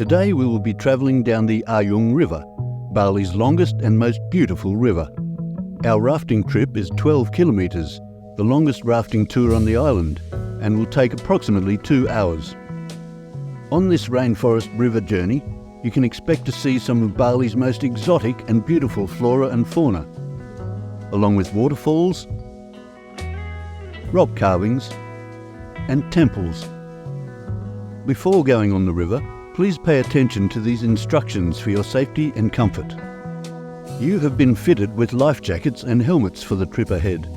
Today we will be travelling down the Ayung River, Bali's longest and most beautiful river. Our rafting trip is 12 kilometres, the longest rafting tour on the island, and will take approximately 2 hours. On this rainforest river journey, you can expect to see some of Bali's most exotic and beautiful flora and fauna, along with waterfalls, rock carvings, and temples. Before going on the river, please pay attention to these instructions for your safety and comfort. You have been fitted with life jackets and helmets for the trip ahead.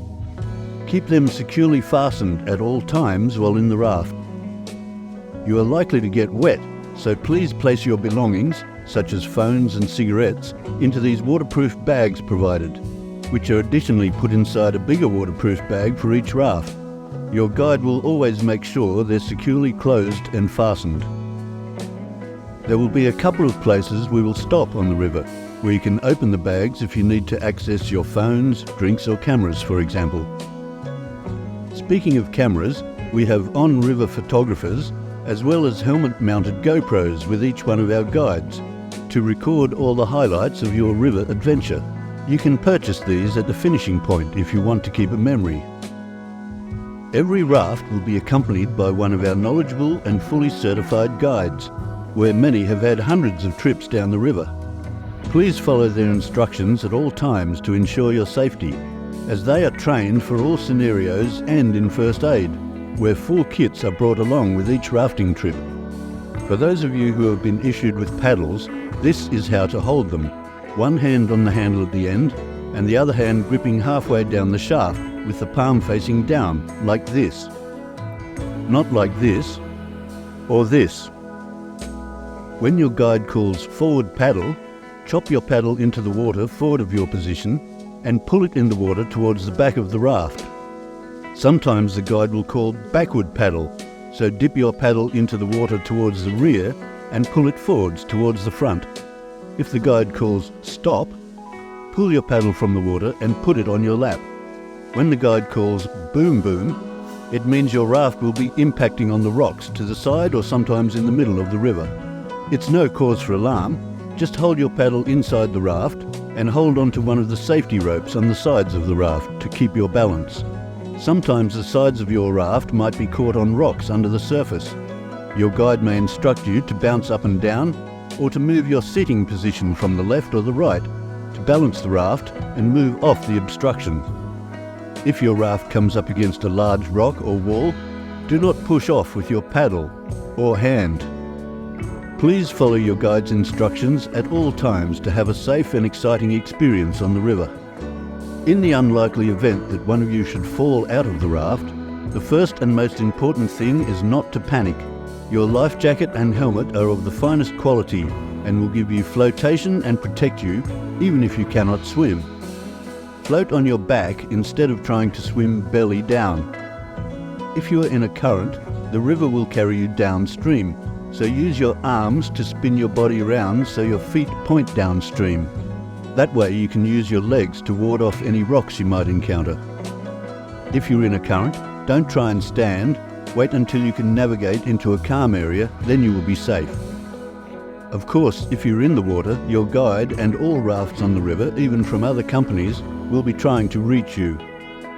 Keep them securely fastened at all times while in the raft. You are likely to get wet, so please place your belongings, such as phones and cigarettes, into these waterproof bags provided, which are additionally put inside a bigger waterproof bag for each raft. Your guide will always make sure they're securely closed and fastened. There will be a couple of places we will stop on the river, where you can open the bags if you need to access your phones, drinks or cameras, for example. Speaking of cameras, we have on-river photographers as well as helmet-mounted GoPros with each one of our guides to record all the highlights of your river adventure. You can purchase these at the finishing point if you want to keep a memory. Every raft will be accompanied by one of our knowledgeable and fully certified guides, where many have had hundreds of trips down the river. Please follow their instructions at all times to ensure your safety, as they are trained for all scenarios and in first aid, where 4 kits are brought along with each rafting trip. For those of you who have been issued with paddles, this is how to hold them. One hand on the handle at the end, and the other hand gripping halfway down the shaft with the palm facing down, like this. Not like this, or this. When your guide calls forward paddle, chop your paddle into the water forward of your position and pull it in the water towards the back of the raft. Sometimes the guide will call backward paddle, so dip your paddle into the water towards the rear and pull it forwards towards the front. If the guide calls stop, pull your paddle from the water and put it on your lap. When the guide calls boom boom, it means your raft will be impacting on the rocks to the side or sometimes in the middle of the river. It's no cause for alarm, just hold your paddle inside the raft and hold onto one of the safety ropes on the sides of the raft to keep your balance. Sometimes the sides of your raft might be caught on rocks under the surface. Your guide may instruct you to bounce up and down or to move your sitting position from the left or the right to balance the raft and move off the obstruction. If your raft comes up against a large rock or wall, do not push off with your paddle or hand. Please follow your guide's instructions at all times to have a safe and exciting experience on the river. In the unlikely event that one of you should fall out of the raft, the first and most important thing is not to panic. Your life jacket and helmet are of the finest quality and will give you flotation and protect you even if you cannot swim. Float on your back instead of trying to swim belly down. If you are in a current, the river will carry you downstream, so use your arms to spin your body around so your feet point downstream. That way you can use your legs to ward off any rocks you might encounter. If you're in a current, don't try and stand. Wait until you can navigate into a calm area, then you will be safe. Of course, if you're in the water, your guide and all rafts on the river, even from other companies, will be trying to reach you.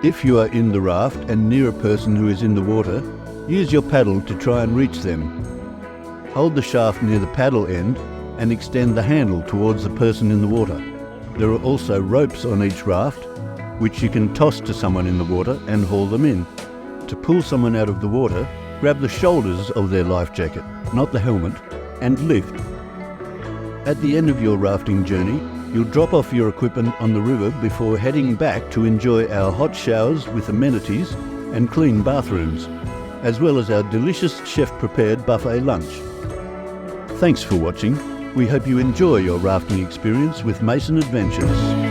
If you are in the raft and near a person who is in the water, use your paddle to try and reach them. Hold the shaft near the paddle end and extend the handle towards the person in the water. There are also ropes on each raft, which you can toss to someone in the water and haul them in. To pull someone out of the water, grab the shoulders of their life jacket, not the helmet, and lift. At the end of your rafting journey, you'll drop off your equipment on the river before heading back to enjoy our hot showers with amenities and clean bathrooms, as well as our delicious chef-prepared buffet lunch. Thanks for watching. We hope you enjoy your rafting experience with Mason Adventures.